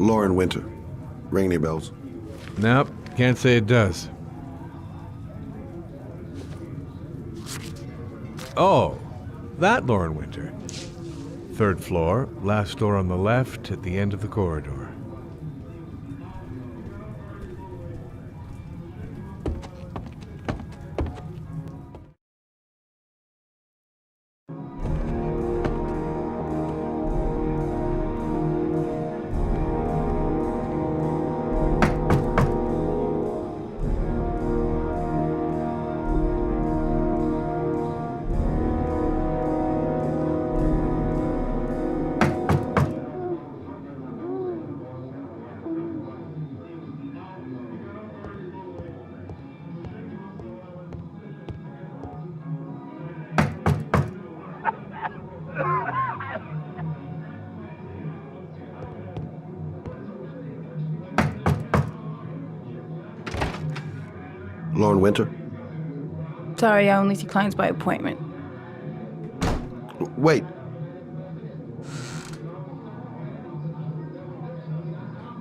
Lauren Winter. Ring any bells? Nope, can't say it does. Oh, that Lauren Winter. Third floor, last door on the left at the end of the corridor. Lauren Winter? Sorry, I only see clients by appointment. Wait.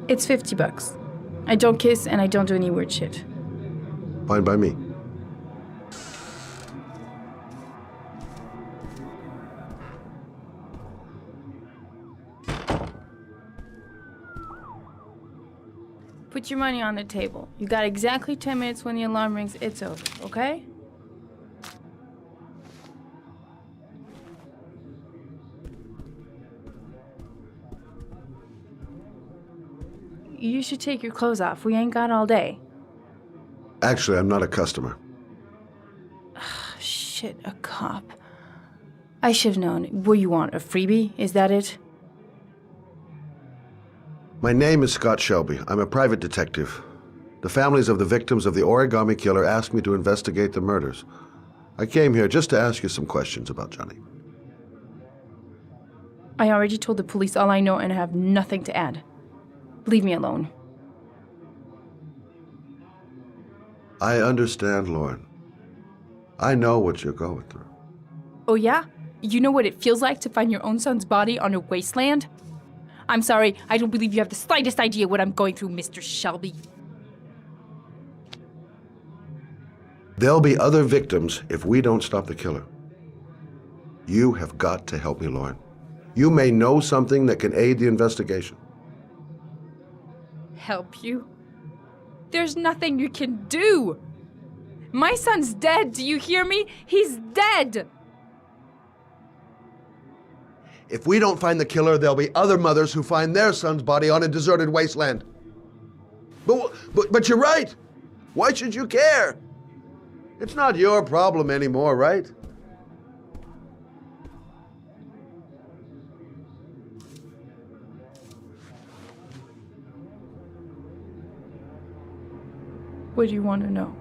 It's $50. I don't kiss and I don't do any weird shit. Fine by me. Put your money on the table. You got exactly 10 minutes. When the alarm rings, it's over, okay? You should take your clothes off. We ain't got all day. Actually, I'm not a customer. Shit, a cop. I should've known. What do you want, a freebie? Is that it? My name is Scott Shelby. I'm a private detective. The families of the victims of the Origami Killer asked me to investigate the murders. I came here just to ask you some questions about Johnny. I already told the police all I know and I have nothing to add. Leave me alone. I understand, Lauren. I know what you're going through. Oh yeah? You know what it feels like to find your own son's body on a wasteland? I'm sorry, I don't believe you have the slightest idea what I'm going through, Mr. Shelby. There'll be other victims if we don't stop the killer. You have got to help me, Lauren. You may know something that can aid the investigation. Help you? There's nothing you can do! My son's dead, do you hear me? He's dead! If we don't find the killer, there'll be other mothers who find their son's body on a deserted wasteland. But you're right. Why should you care? It's not your problem anymore, right? What do you want to know?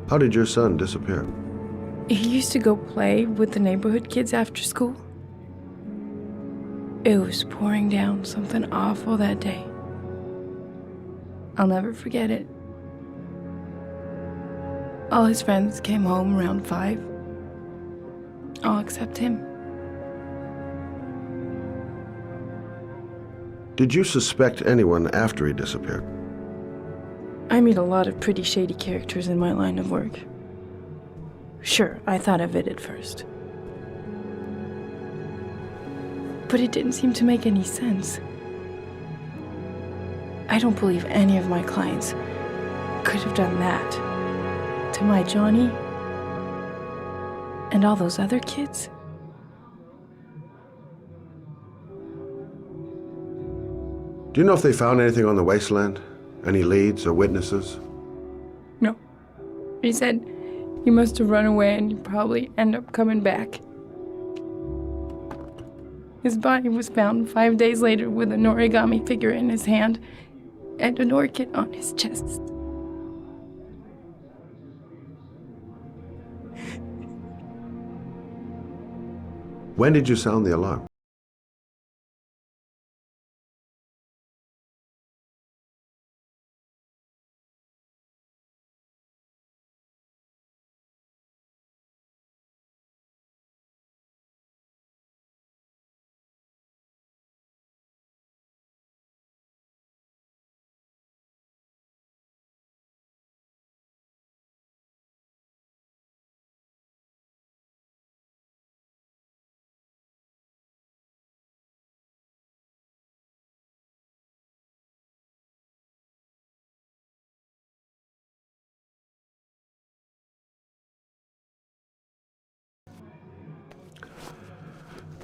How did your son disappear? He used to go play with the neighborhood kids after school. It was pouring down something awful that day. I'll never forget it. All his friends came home around 5. All except him. Did you suspect anyone after he disappeared? I meet a lot of pretty shady characters in my line of work. Sure, I thought of it at first. But it didn't seem to make any sense. I don't believe any of my clients could have done that to my Johnny and all those other kids. Do you know if they found anything on the wasteland? Any leads or witnesses? No. He said he must have run away and he'd probably end up coming back. His body was found 5 days later with an origami figure in his hand and an orchid on his chest. When did you sound the alarm?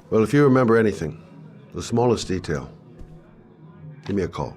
Well, if you remember anything, the smallest detail, give me a call.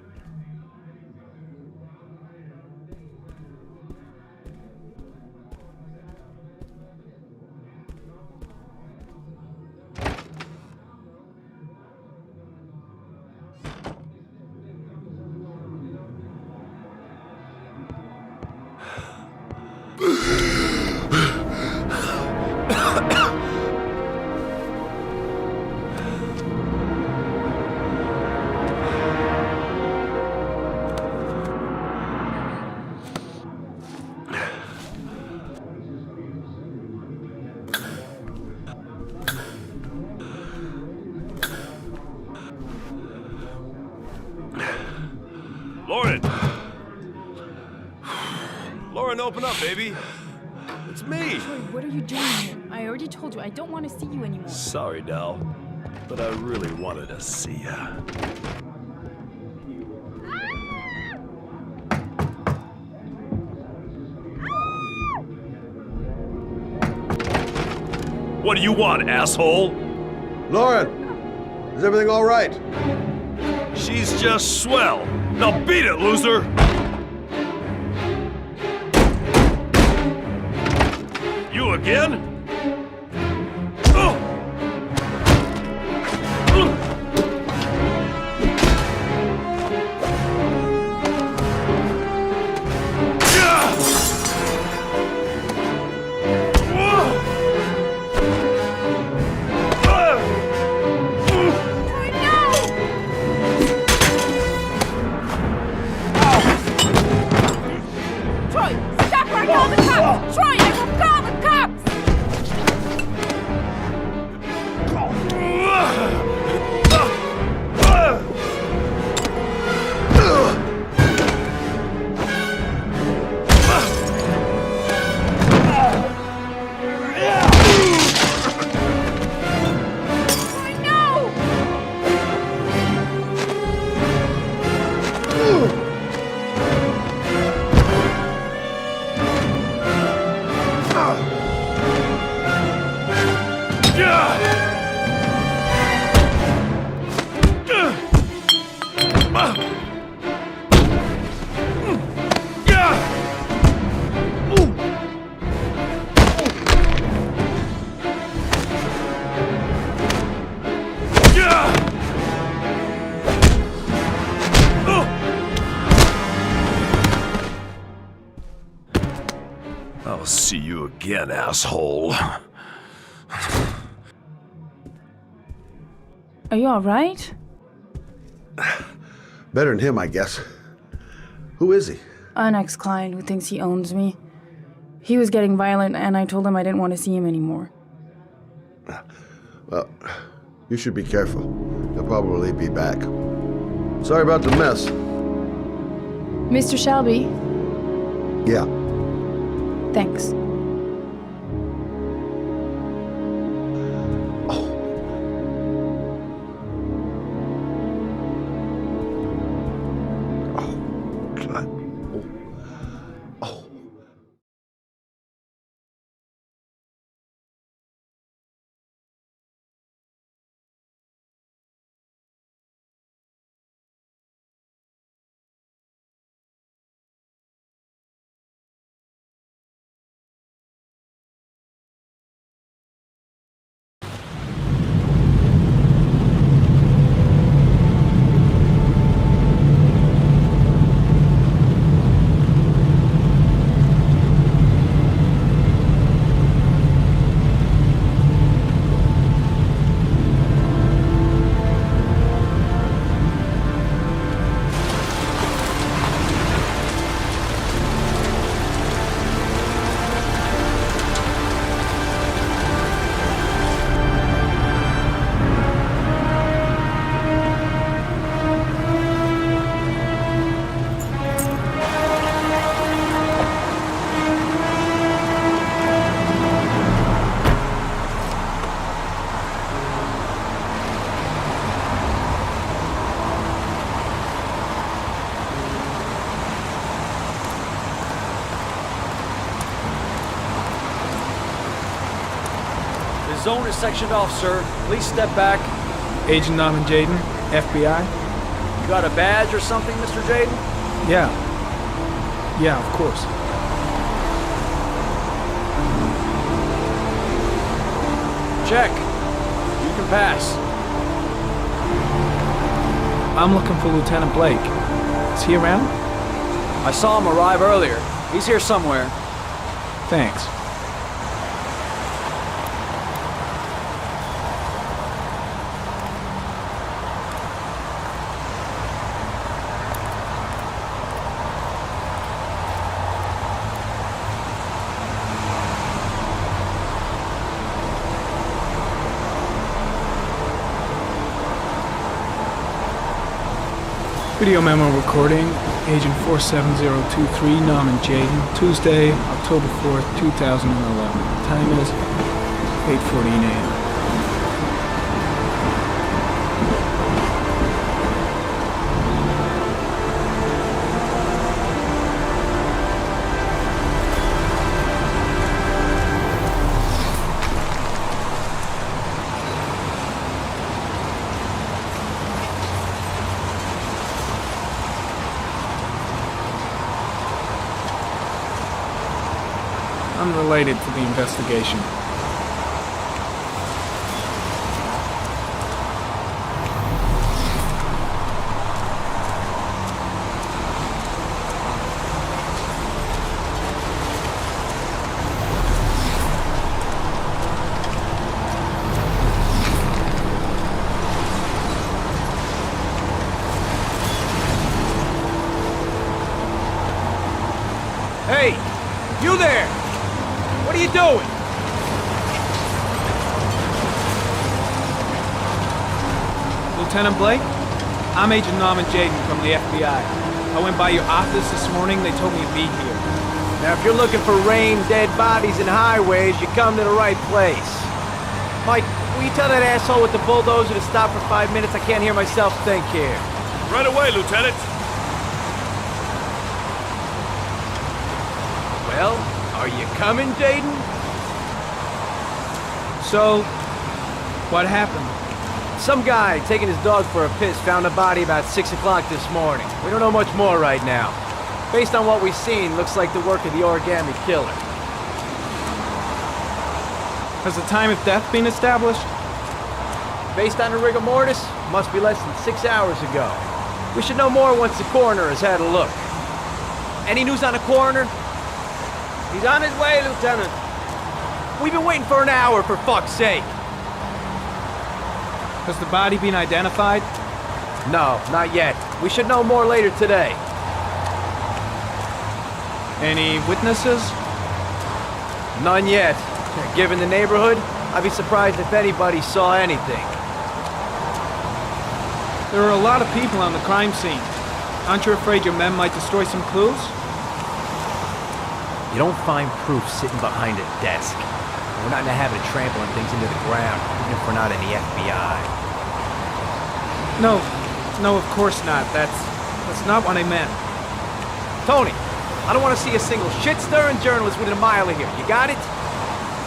Lauren! Lauren, open up, baby. It's me. Troy, what are you doing here? I already told you I don't want to see you anymore. Sorry, Dal, but I really wanted to see ya. What do you want, asshole? Lauren, is everything all right? She's just swell. Now beat it, loser! You again? Troy, stop or I call the cops! Troy, I will call the cops! Troy, no! I'll see you again, asshole. Are you alright? Better than him, I guess. Who is he? An ex-client who thinks he owns me. He was getting violent and I told him I didn't want to see him anymore. Well, you should be careful. He'll probably be back. Sorry about the mess. Mr. Shelby, Yeah. thanks. The zone is sectioned off, sir. Please step back. Agent Norman Jaden, FBI? You got a badge or something, Mr. Jaden? Yeah. Yeah, of course. Check. You can pass. I'm looking for Lieutenant Blake. Is he around? I saw him arrive earlier. He's here somewhere. Thanks. Video memo recording, Agent 47023, Norman Jaden, Tuesday, October 4th, 2011. Time is 8:14 a.m. Unrelated to the investigation. Hey! You there! What are you doing? Lieutenant Blake? I'm Agent Norman Jaden from the FBI. I went by your office this morning, they told me to be here. Now, if you're looking for rain, dead bodies, and highways, you come to the right place. Mike, will you tell that asshole with the bulldozer to stop for 5 minutes? I can't hear myself think here. Right away, Lieutenant. Well, are you coming, Jaden? So, what happened? Some guy taking his dog for a piss found a body about 6 o'clock this morning. We don't know much more right now. Based on what we've seen, looks like the work of the Origami Killer. Has the time of death been established? Based on the rigor mortis, must be less than 6 hours ago. We should know more once the coroner has had a look. Any news on the coroner? He's on his way, Lieutenant. We've been waiting for an hour, for fuck's sake. Has the body been identified? No, not yet. We should know more later today. Any witnesses? None yet. Given the neighborhood, I'd be surprised if anybody saw anything. There are a lot of people on the crime scene. Aren't you afraid your men might destroy some clues? You don't find proof sitting behind a desk. We're not in the habit of trampling things into the ground, even if we're not in the FBI. No, of course not. That's not what I meant. Tony, I don't want to see a single shit-stirring journalist within a mile of here. You got it?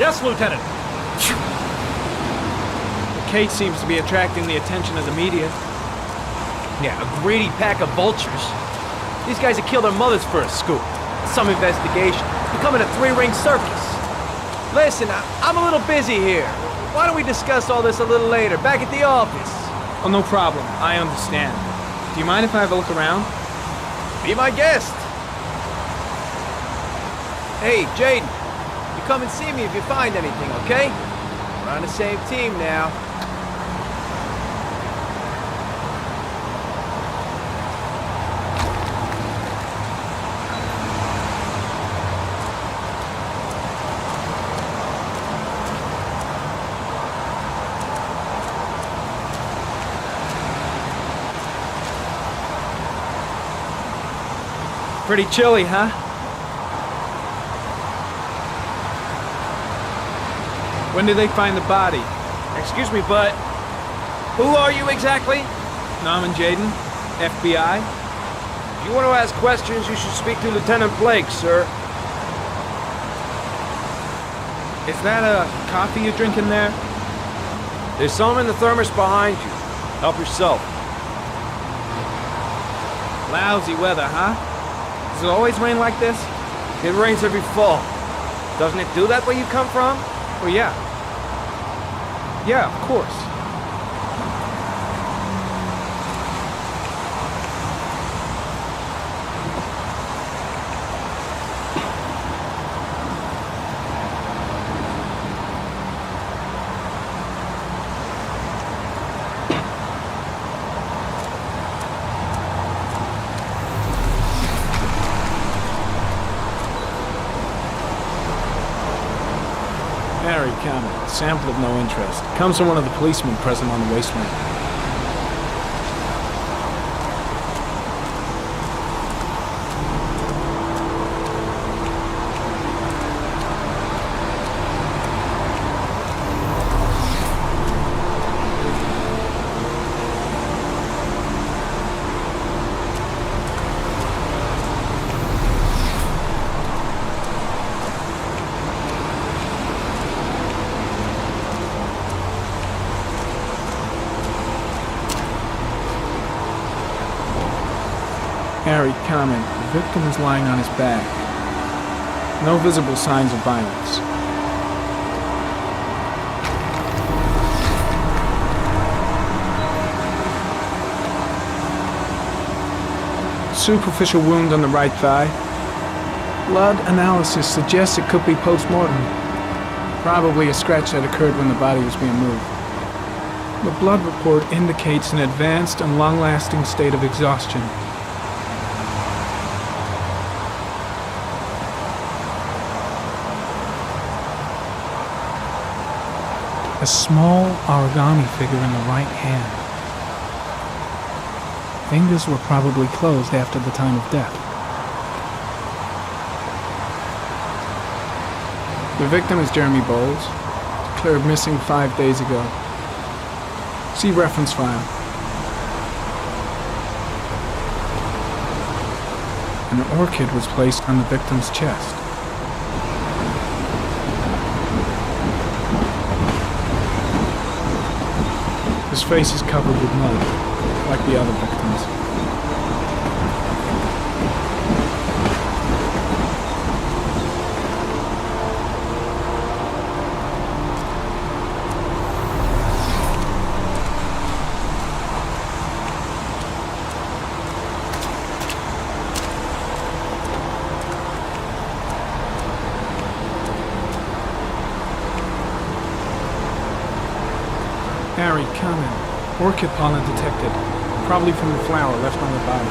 Yes, Lieutenant. The case seems to be attracting the attention of the media. Yeah, a greedy pack of vultures. These guys have killed their mothers for a scoop. Some investigation. Becoming a three-ring circus. Listen, I'm a little busy here. Why don't we discuss all this a little later, back at the office? Oh, no problem. I understand. Do you mind if I have a look around? Be my guest. Hey, Jaden, you come and see me if you find anything, okay? We're on the same team now. Pretty chilly, huh? When did they find the body? Excuse me, but who are you exactly? Norman Jaden, FBI. If you want to ask questions, you should speak to Lieutenant Blake, sir. Is that a coffee you're drinking there? There's some in the thermos behind you. Help yourself. Lousy weather, huh? Does it always rain like this? It rains every fall. Doesn't it do that where you come from? Oh, yeah. Yeah, of course. Harry Cameron, sample of no interest. Comes from one of the policemen present on the wasteland. Harry comment, the victim is lying on his back. No visible signs of violence. Superficial wound on the right thigh. Blood analysis suggests it could be post-mortem. Probably a scratch that occurred when the body was being moved. The blood report indicates an advanced and long-lasting state of exhaustion. A small origami figure in the right hand. Fingers were probably closed after the time of death. The victim is Jeremy Bowles, declared missing 5 days ago. See reference file. An orchid was placed on the victim's chest. His face is covered with mud, like the other victims. Harry, comment. Orchid pollen detected, probably from the flower left on the body.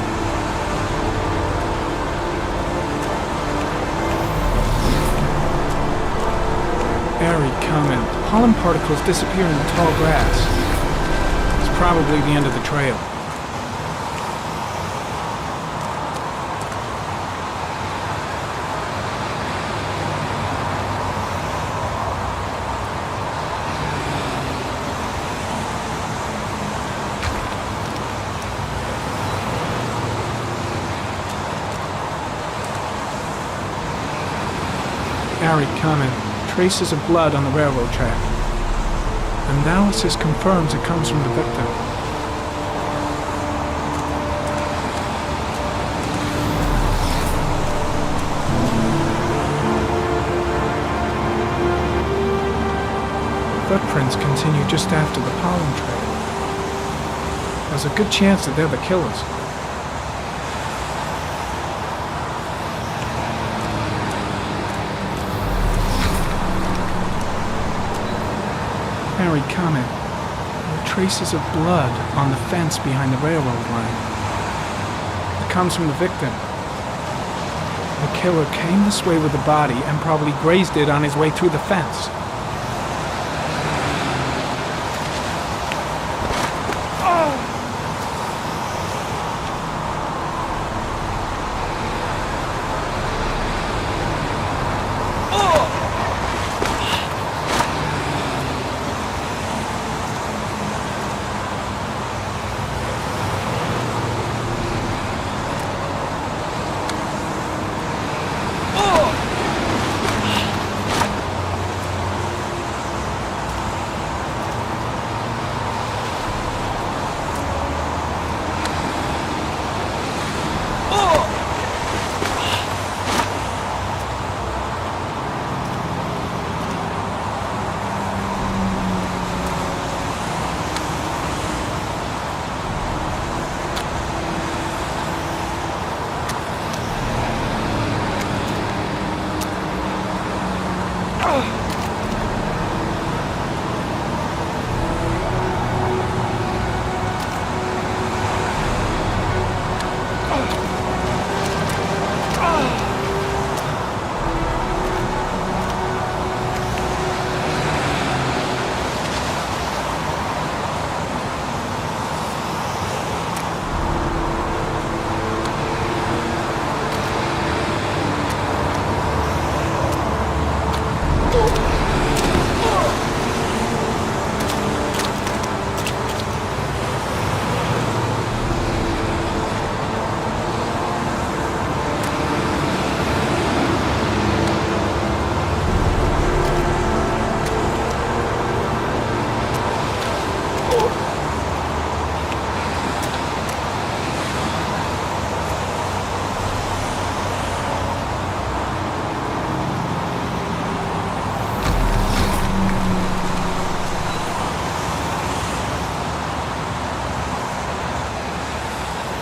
Harry, comment. Pollen particles disappear in the tall grass. It's probably the end of the trail. Harry, comment. Traces of blood on the railroad track. Analysis confirms it comes from the victim. Footprints continue just after the pollen trail. There's a good chance that they're the killers. Harry, comment. There are traces of blood on the fence behind the railroad line. It comes from the victim. The killer came this way with the body and probably grazed it on his way through the fence.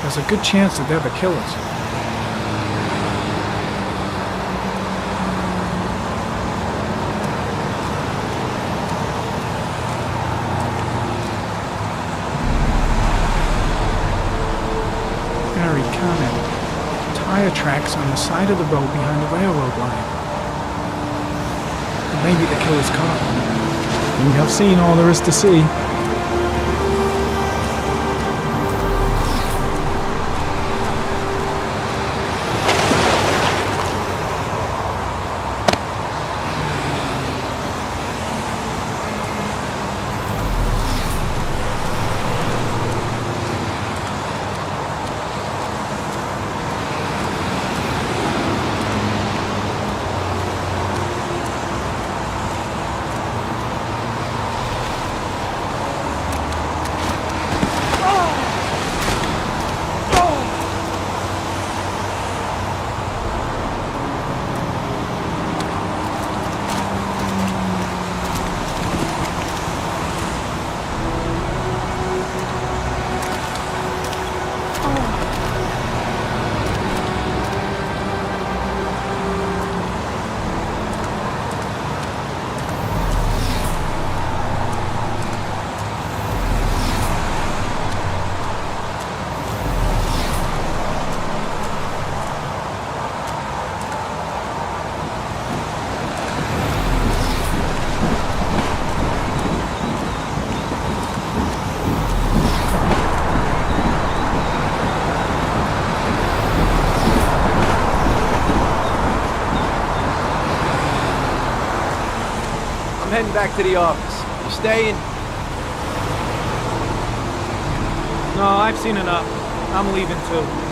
there's a good chance that they're the killers. Very common. Tire tracks on the side of the road behind the railroad line. Maybe the killer's car. Think I've seen all there is to see. I'm heading back to the office. You staying? No, I've seen enough. I'm leaving too.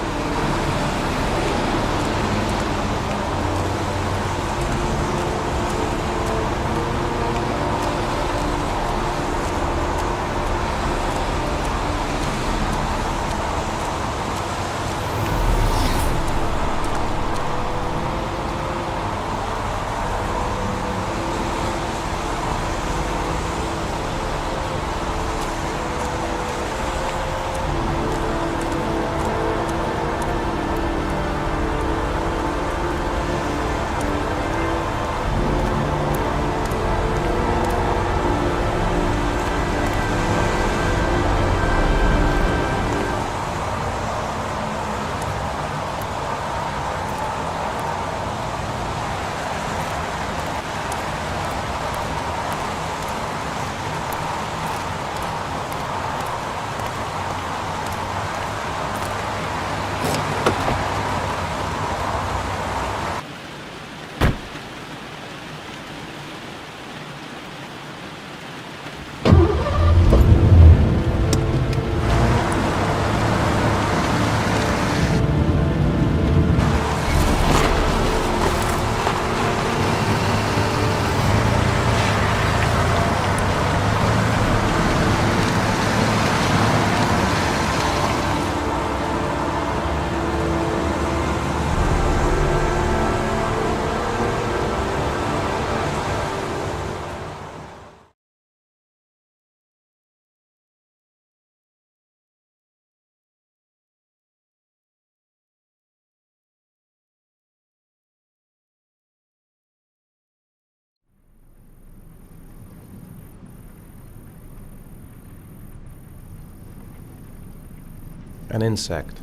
An insect.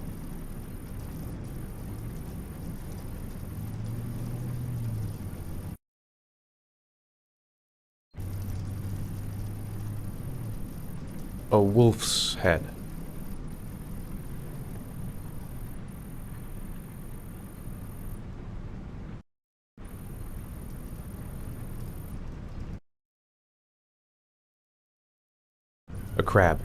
A wolf's head. A crab.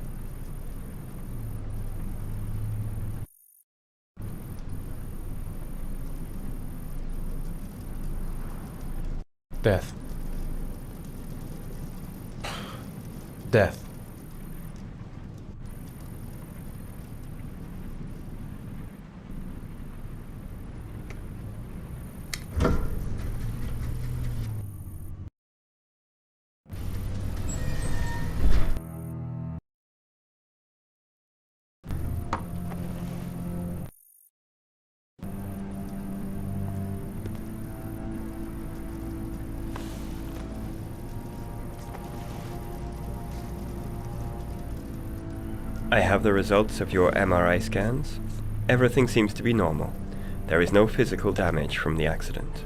Death. Death. I have the results of your MRI scans. Everything seems to be normal. There is no physical damage from the accident.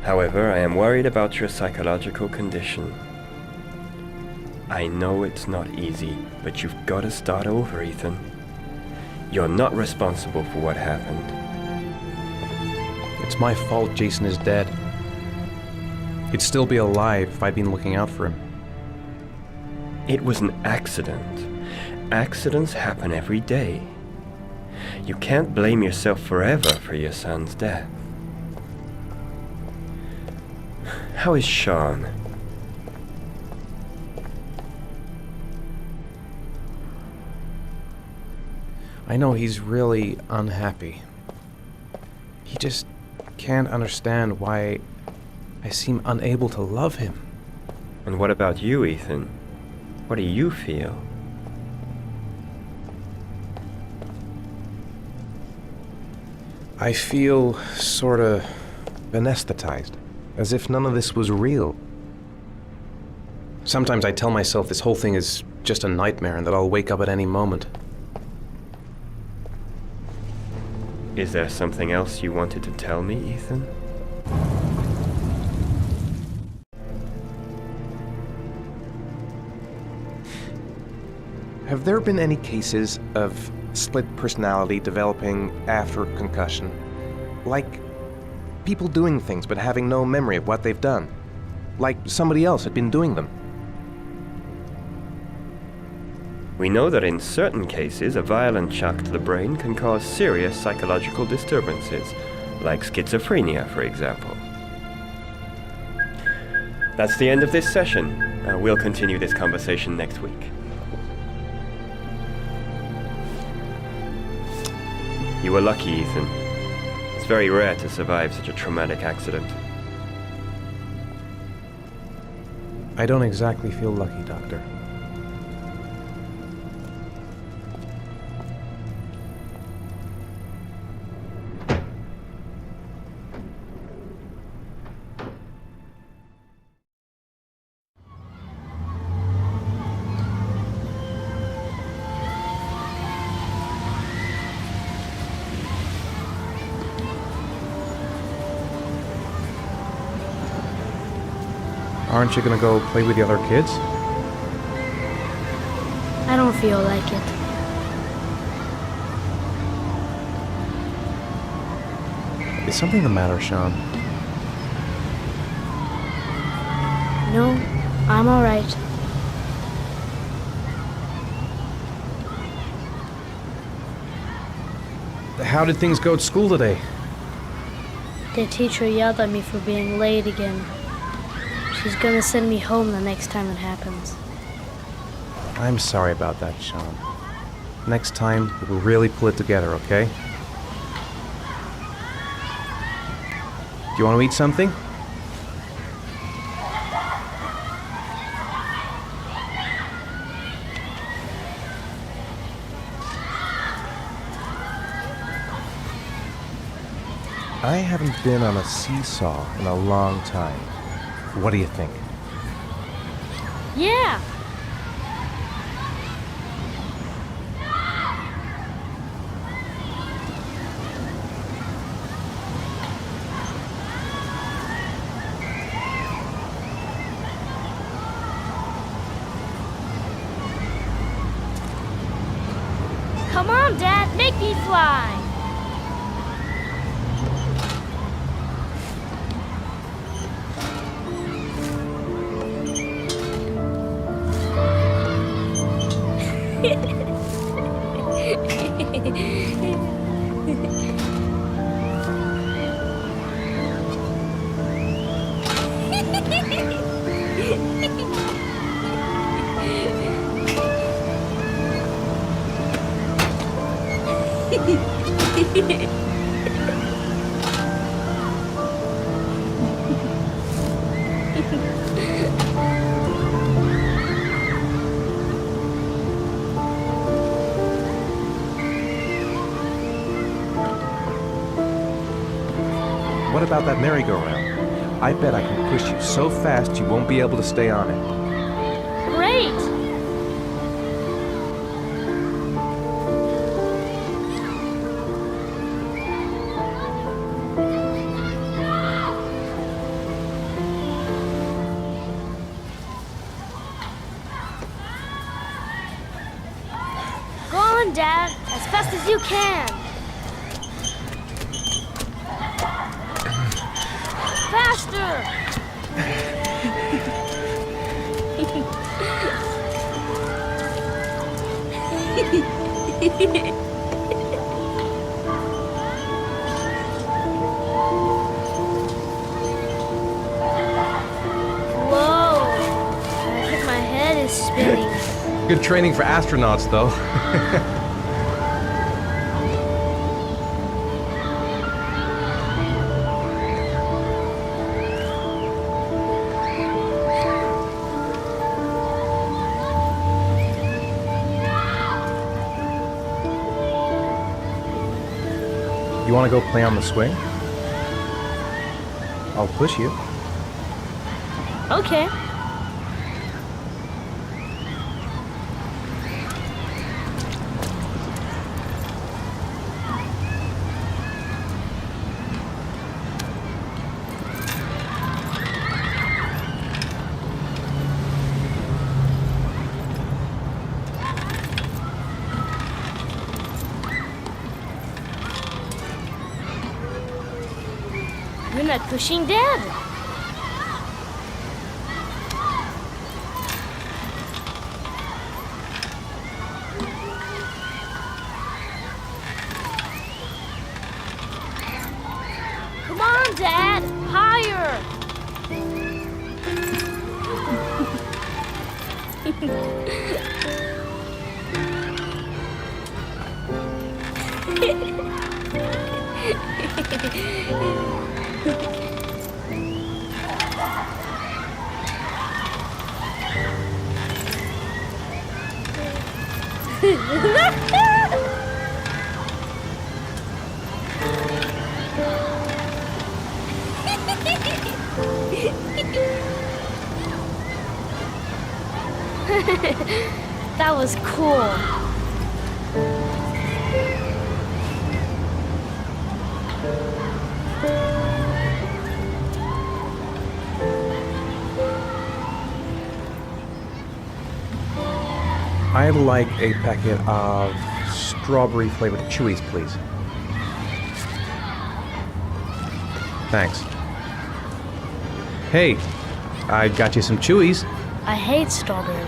However, I am worried about your psychological condition. I know it's not easy, but you've got to start over, Ethan. You're not responsible for what happened. It's my fault Jason is dead. He'd still be alive if I'd been looking out for him. It was an accident. Accidents happen every day. You can't blame yourself forever for your son's death. How is Sean? I know he's really unhappy. He just can't understand why I seem unable to love him. And what about you, Ethan? What do you feel? I feel sorta anesthetized, as if none of this was real. Sometimes I tell myself this whole thing is just a nightmare and that I'll wake up at any moment. Is there something else you wanted to tell me, Ethan? Have there been any cases of split personality developing after concussion? Like people doing things but having no memory of what they've done? Like somebody else had been doing them? We know that in certain cases, a violent shock to the brain can cause serious psychological disturbances, like schizophrenia, for example. That's the end of this session. We'll continue this conversation next week. You were lucky, Ethan. It's very rare to survive such a traumatic accident. I don't exactly feel lucky, Doctor. Aren't you gonna go play with the other kids? I don't feel like it. Is something the matter, Sean? No, I'm alright. How did things go at school today? The teacher yelled at me for being late again. She's gonna send me home the next time it happens. I'm sorry about that, Sean. Next time, we'll really pull it together, okay? Do you want to eat something? I haven't been on a seesaw in a long time. What do you think? Yeah! Come on, Dad, make me fly! What about that merry-go-round? I bet I can push you so fast you won't be able to stay on it. Great! fast as you can. Faster! Whoa! I think my head is spinning. Good training for astronauts, though. You want to go play on the swing? I'll push you. Okay. You're not pushing Dad. Come on, Dad! Higher! That was cool. I'd like a packet of strawberry flavored chewies, please. Thanks. Hey, I got you some chewies. I hate strawberries.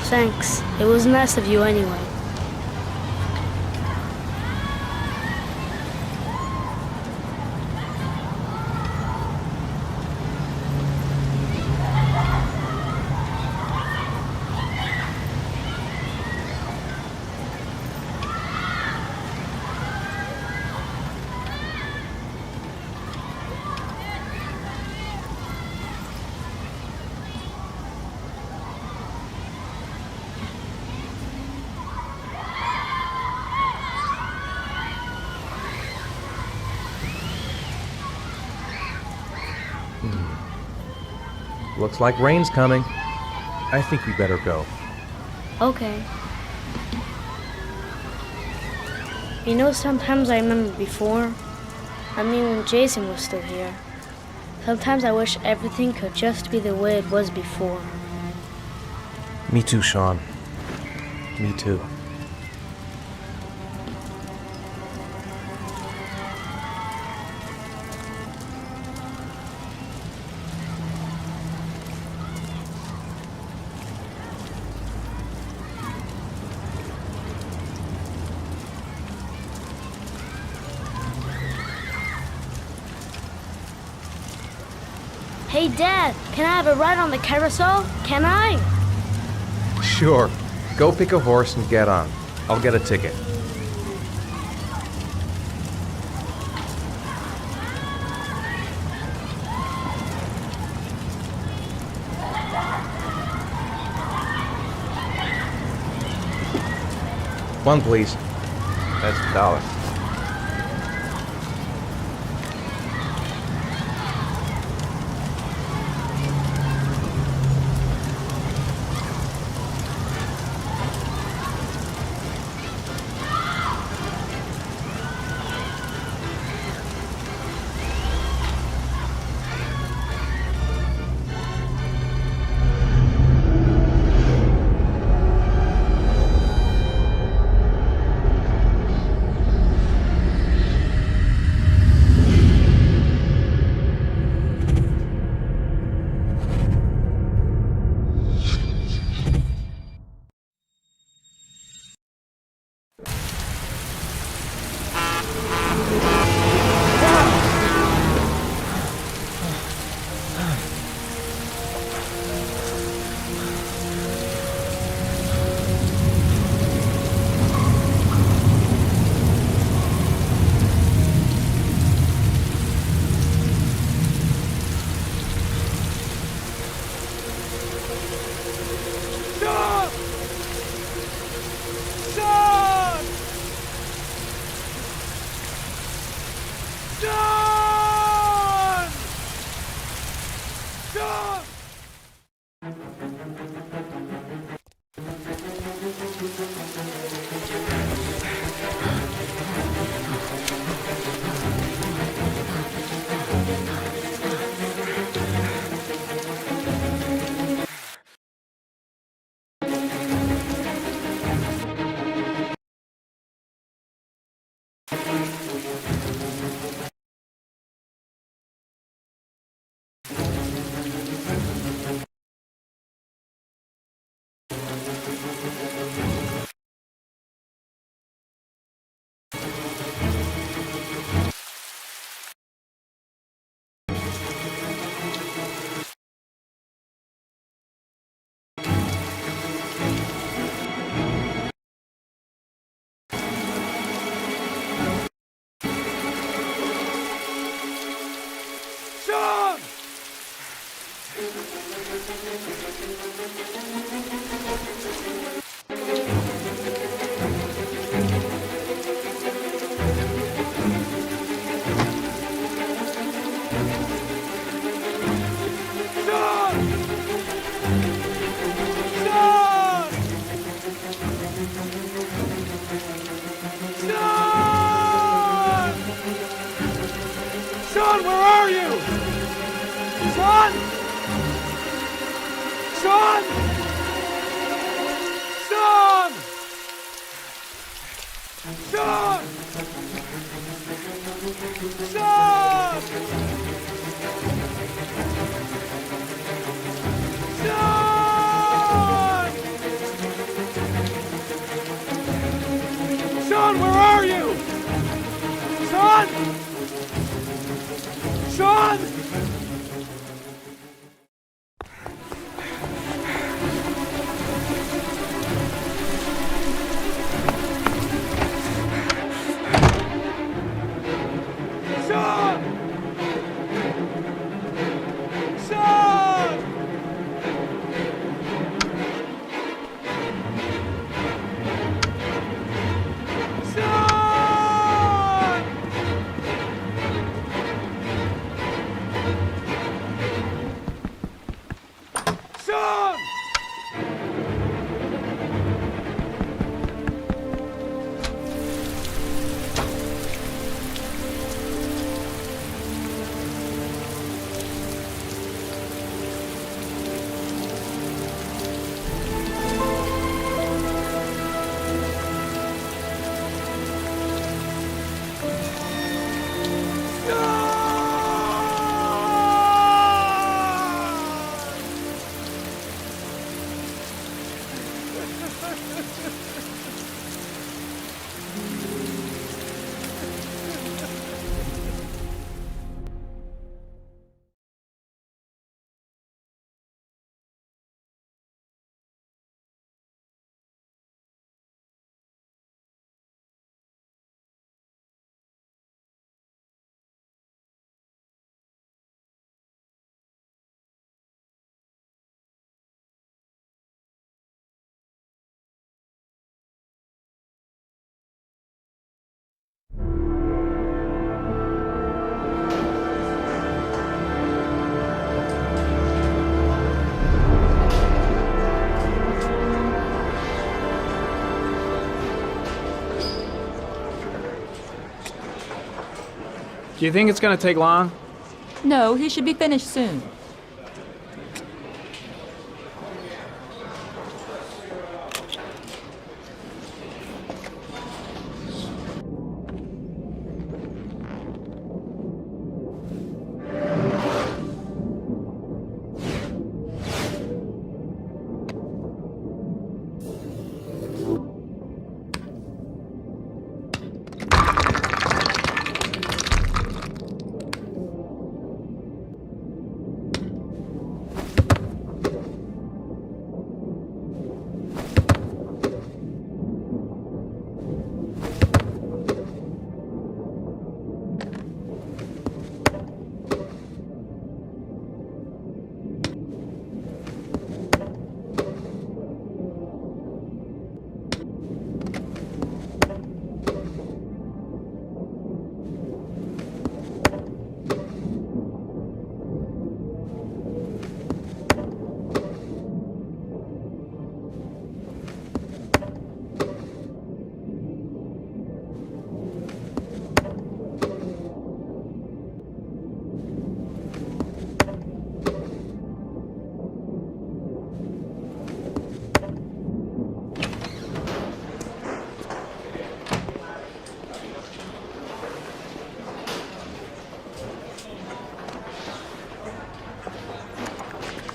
Thanks. It was nice of you anyway. Looks like rain's coming. I think we better go. Okay. You know, sometimes I remember before. I mean, when Jason was still here. Sometimes I wish everything could just be the way it was before. Me too, Sean. Me too. Hey, Dad, can I have a ride on the carousel? Can I? Sure. Go pick a horse and get on. I'll get a ticket. One, please. That's $1. are you? Son! Son! Son! Son! Son! Son! Son, where are you? Son! Son! Son! Son! Son! Son! Do you think it's gonna take long? No, he should be finished soon.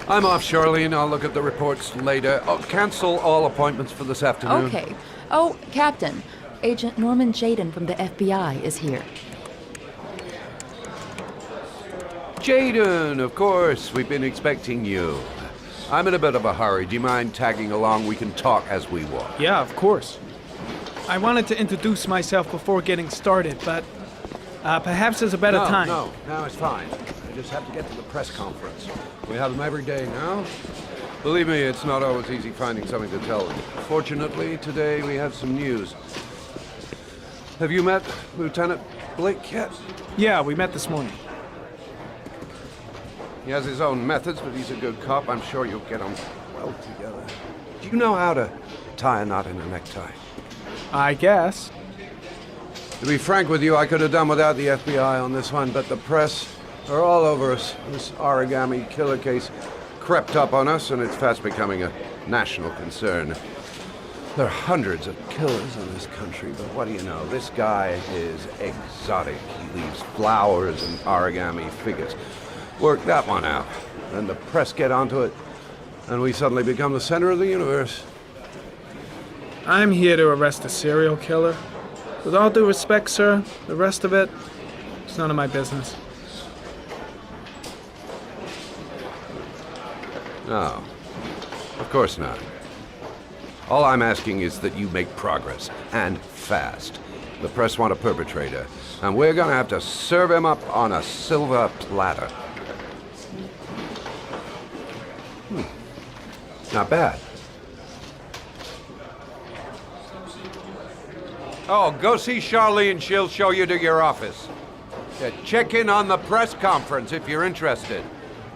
I'm off, Charlene. I'll look at the reports later. Oh, cancel all appointments for this afternoon. Okay. Oh, Captain, Agent Norman Jaden from the FBI is here. Jaden, of course. We've been expecting you. I'm in a bit of a hurry. Do you mind tagging along? We can talk as we walk. Yeah, of course. I wanted to introduce myself before getting started, but perhaps there's a better time. No, it's fine. I just have to get to the press conference. We have them every day now. Believe me, it's not always easy finding something to tell them. Fortunately, today we have some news. Have you met Lieutenant Blake yet? Yeah, we met this morning. He has his own methods, but he's a good cop. I'm sure you'll get on well together. Do you know how to tie a knot in a necktie? I guess. To be frank with you, I could have done without the FBI on this one, but the press, They're all over us. This Origami Killer case crept up on us, and it's fast becoming a national concern. There are hundreds of killers in this country, but what do you know? This guy is exotic. He leaves flowers and origami figures. Work that one out. Then the press get onto it, and we suddenly become the center of the universe. I'm here to arrest a serial killer. With all due respect, sir, the rest of it, it's none of my business. No, of course not. All I'm asking is that you make progress, and fast. The press want a perpetrator, and we're gonna have to serve him up on a silver platter. Not bad. Oh, go see Charlene. She'll show you to your office. Check in on the press conference if you're interested.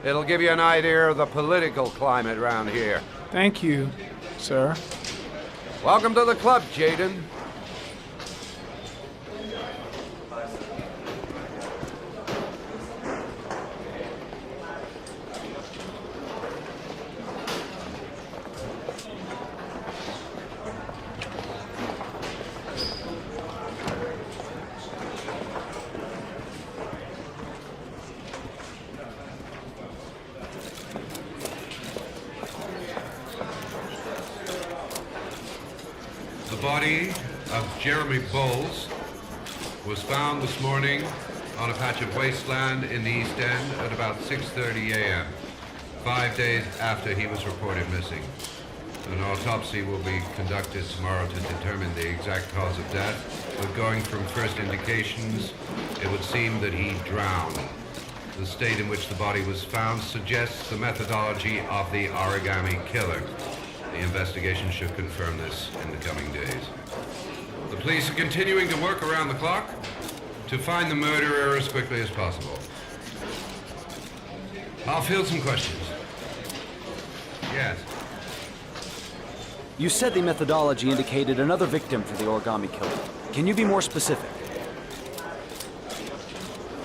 It'll give you an idea of the political climate around here. Thank you, sir. Welcome to the club, Jaden. The body of Jeremy Bowles was found this morning on a patch of wasteland in the East End at about 6:30 a.m., 5 days after he was reported missing. An autopsy will be conducted tomorrow to determine the exact cause of death, but going from first indications, it would seem that he drowned. The state in which the body was found suggests the methodology of the Origami Killer. The investigation should confirm this in the coming days. The police are continuing to work around the clock to find the murderer as quickly as possible. I'll field some questions. Yes. You said the methodology indicated another victim for the Origami Killer. Can you be more specific?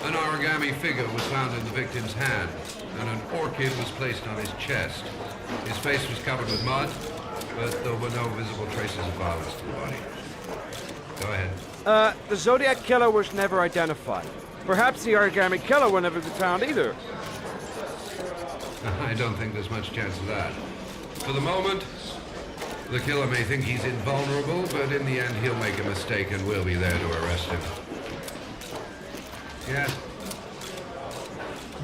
An origami figure was found in the victim's hand, and an orchid was placed on his chest. His face was covered with mud, but there were no visible traces of violence to the body. Go ahead. The Zodiac Killer was never identified. Perhaps the Origami Killer will never be found either. I don't think there's much chance of that. For the moment, the killer may think he's invulnerable, but in the end he'll make a mistake and we'll be there to arrest him. Yes?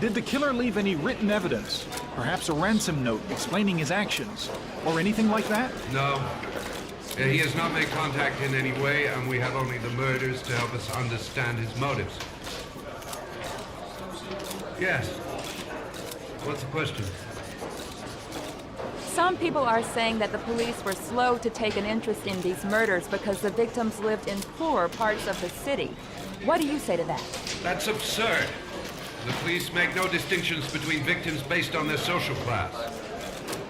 Did the killer leave any written evidence? Perhaps a ransom note explaining his actions? Or anything like that? No. He has not made contact in any way, and we have only the murders to help us understand his motives. Yes. What's the question? Some people are saying that the police were slow to take an interest in these murders because the victims lived in poorer parts of the city. What do you say to that? That's absurd. The police make no distinctions between victims based on their social class.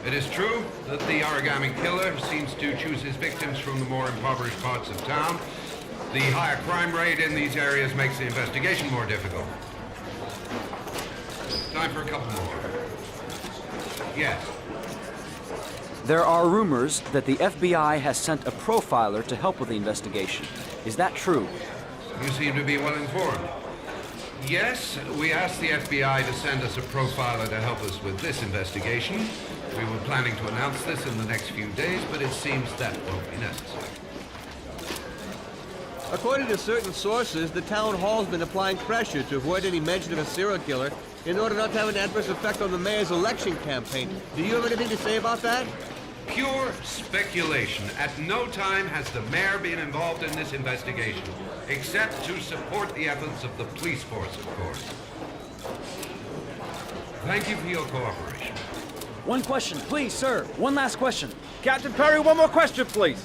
It is true that the Origami Killer seems to choose his victims from the more impoverished parts of town. The higher crime rate in these areas makes the investigation more difficult. Time for a couple more. Yes. There are rumors that the FBI has sent a profiler to help with the investigation. Is that true? You seem to be well informed. Yes, we asked the FBI to send us a profiler to help us with this investigation. We were planning to announce this in the next few days, but it seems that won't be necessary. According to certain sources, the town hall's been applying pressure to avoid any mention of a serial killer in order not to have an adverse effect on the mayor's election campaign. Do you have anything to say about that? Pure speculation. At no time has the mayor been involved in this investigation, except to support the efforts of the police force, of course. Thank you for your cooperation. One question, please, sir. One last question. Captain Perry, one more question, please.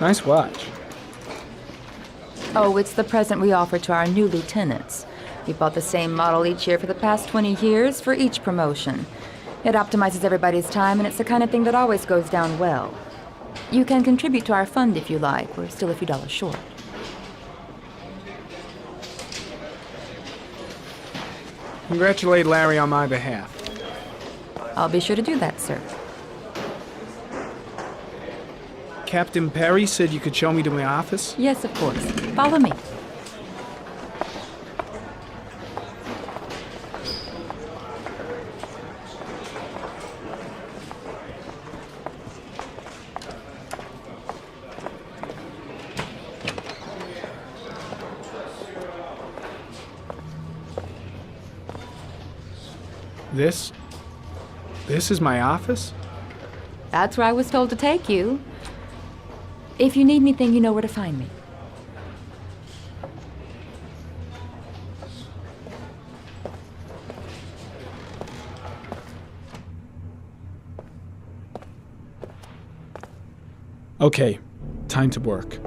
Nice watch. Oh, it's the present we offer to our new lieutenants. We bought the same model each year for the past 20 years for each promotion. It optimizes everybody's time, and it's the kind of thing that always goes down well. You can contribute to our fund if you like. We're still a few dollars short. Congratulate Larry on my behalf. I'll be sure to do that, sir. Captain Perry said you could show me to my office? Yes, of course. Follow me. This is my office? That's where I was told to take you. If you need anything, you know where to find me. Okay, time to work.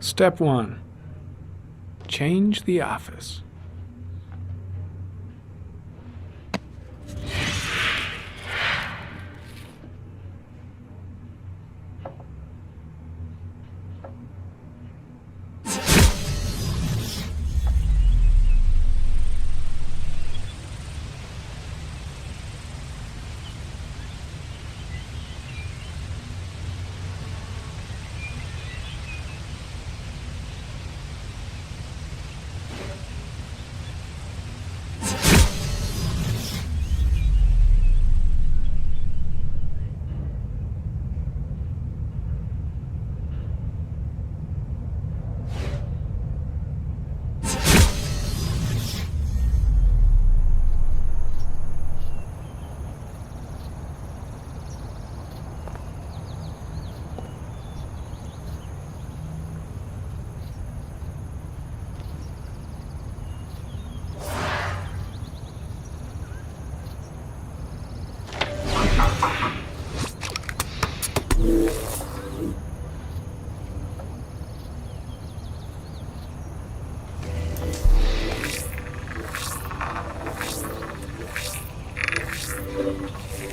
Step 1. Change the office.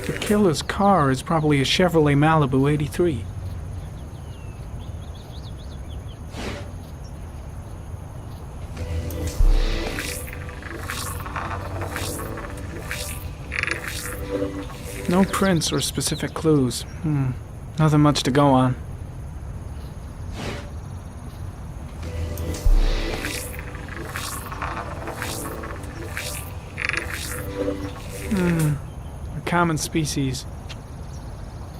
The killer's car is probably a Chevrolet Malibu 83. No prints or specific clues. Nothing much to go on. A common species.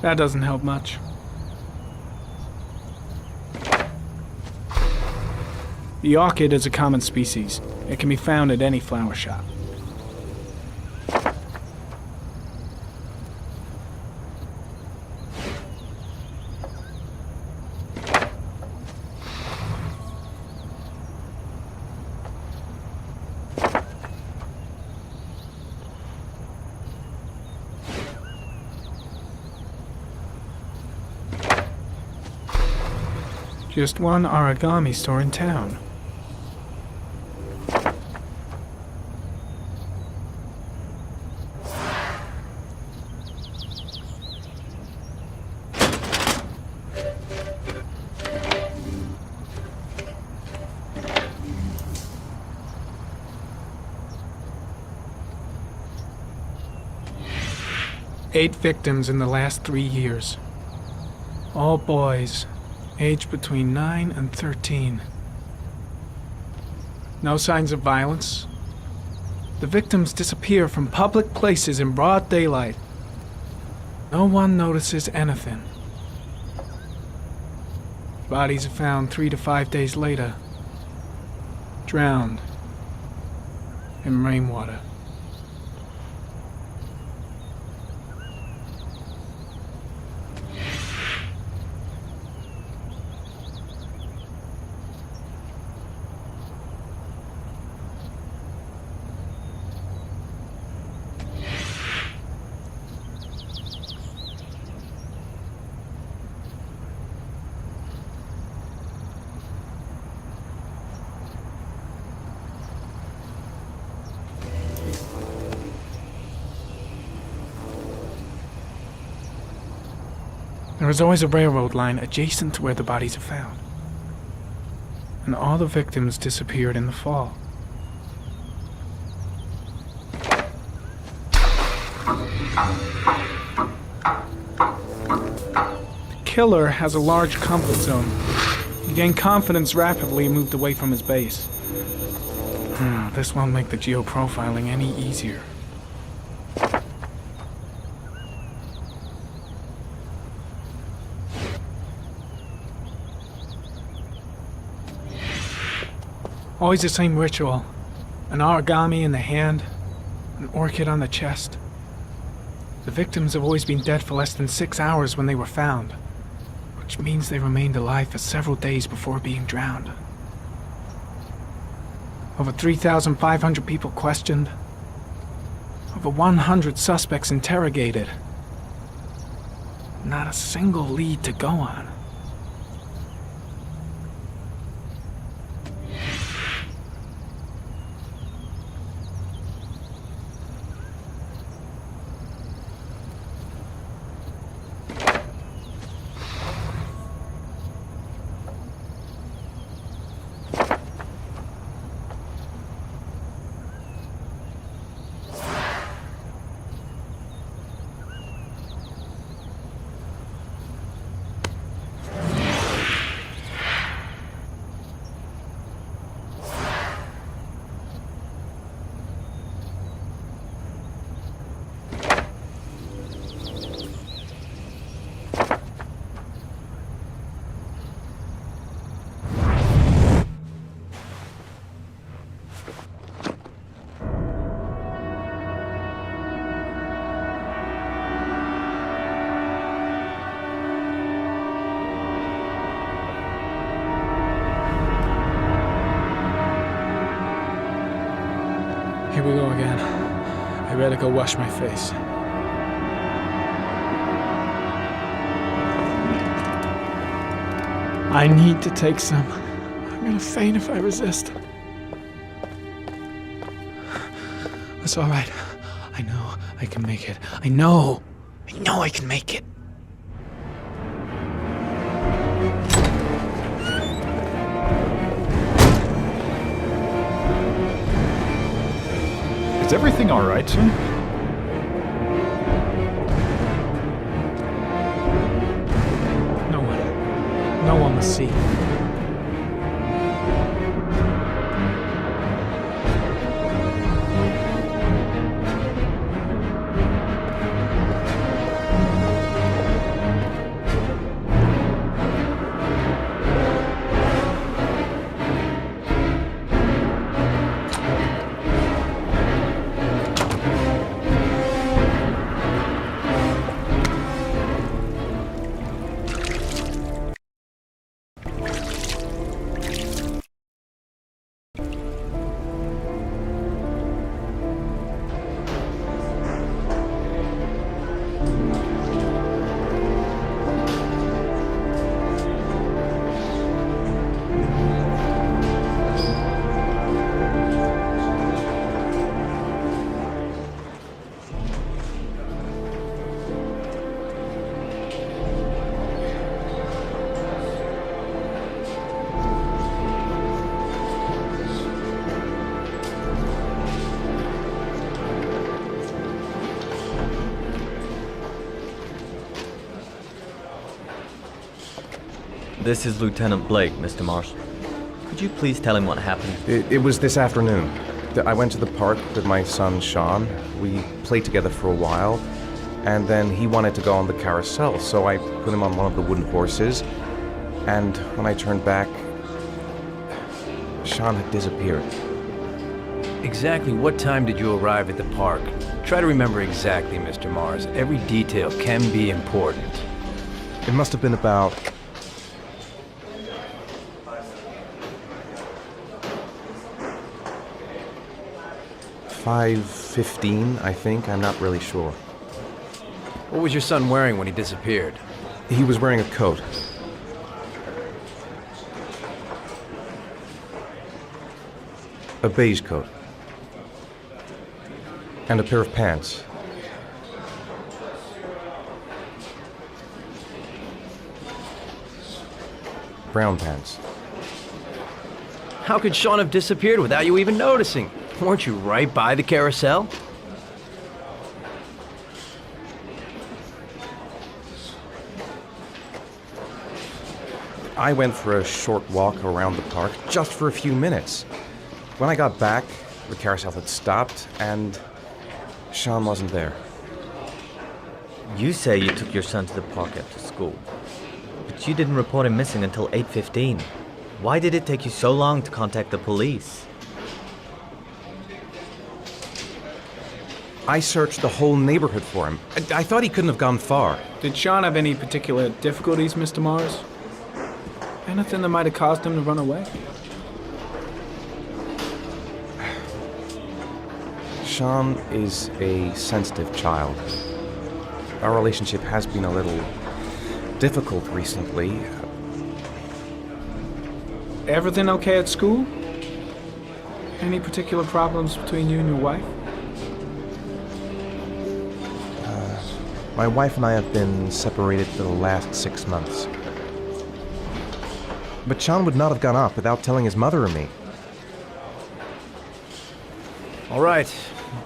That doesn't help much. The orchid is a common species. It can be found at any flower shop. Just one origami store in town. Eight victims in the last 3 years. All boys, aged between 9 and 13. No signs of violence. The victims disappear from public places in broad daylight. No one notices anything. Bodies are found 3 to 5 days later, drowned in rainwater. There is always a railroad line adjacent to where the bodies are found. And all the victims disappeared in the fall. The killer has a large comfort zone. He gained confidence rapidly and moved away from his base. This won't make the geoprofiling any easier. Always the same ritual. An origami in the hand, an orchid on the chest. The victims have always been dead for less than 6 hours when they were found, which means they remained alive for several days before being drowned. Over 3,500 people questioned. Over 100 suspects interrogated. Not a single lead to go on. Here we go again. I better go wash my face. I need to take some. I'm gonna faint if I resist. It's all right. I know I can make it. I know I can make it. Is everything all right, sir? No one must see. This is Lieutenant Blake, Mr. Mars. Could you please tell him what happened? It was this afternoon. I went to the park with my son, Sean. We played together for a while, and then he wanted to go on the carousel, so I put him on one of the wooden horses, and when I turned back, Sean had disappeared. Exactly what time did you arrive at the park? Try to remember exactly, Mr. Mars. Every detail can be important. It must have been about 5:15, I think. I'm not really sure. What was your son wearing when he disappeared? He was wearing a coat. A beige coat. And a pair of pants. Brown pants. How could Sean have disappeared without you even noticing? Weren't you right by the carousel? I went for a short walk around the park, just for a few minutes. When I got back, the carousel had stopped, and Sean wasn't there. You say you took your son to the park after school, but you didn't report him missing until 8:15. Why did it take you so long to contact the police? I searched the whole neighborhood for him. I thought he couldn't have gone far. Did Sean have any particular difficulties, Mr. Mars? Anything that might have caused him to run away? Sean is a sensitive child. Our relationship has been a little difficult recently. Everything okay at school? Any particular problems between you and your wife? My wife and I have been separated for the last 6 months. But Sean would not have gone off without telling his mother or me. All right.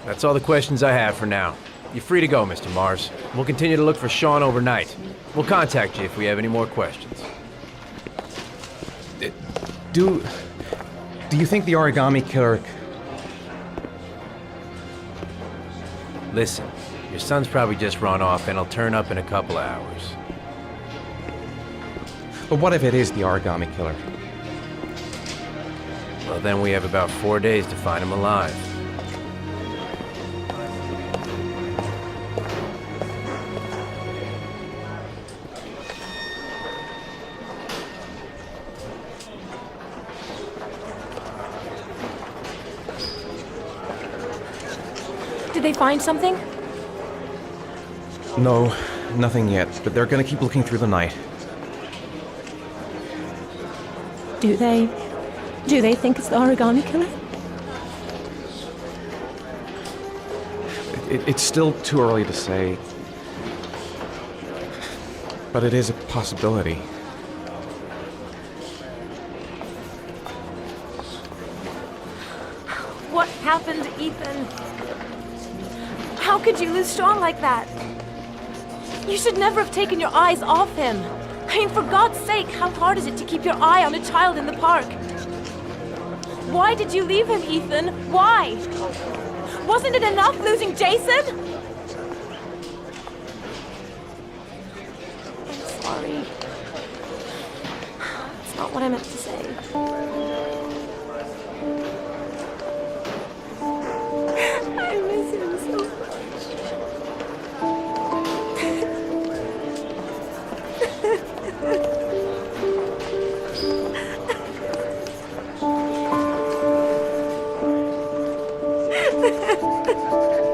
That's all the questions I have for now. You're free to go, Mr. Mars. We'll continue to look for Sean overnight. We'll contact you if we have any more questions. Do you think the Origami Killer... Listen, your son's probably just run off and he'll turn up in a couple of hours. But what if it is the Origami Killer? Well, then we have about 4 days to find him alive. Did they find something? No, nothing yet, but they're gonna keep looking through the night. Do they think it's the Origami Killer? It's still too early to say, but it is a possibility. What happened, Ethan? How could you lose Sean like that? You should never have taken your eyes off him. I mean, for God's sake, how hard is it to keep your eye on a child in the park? Why did you leave him, Ethan? Why? Wasn't it enough losing Jason? I'm sorry. It's not what I meant to say. I miss him so much. Ha ha ha.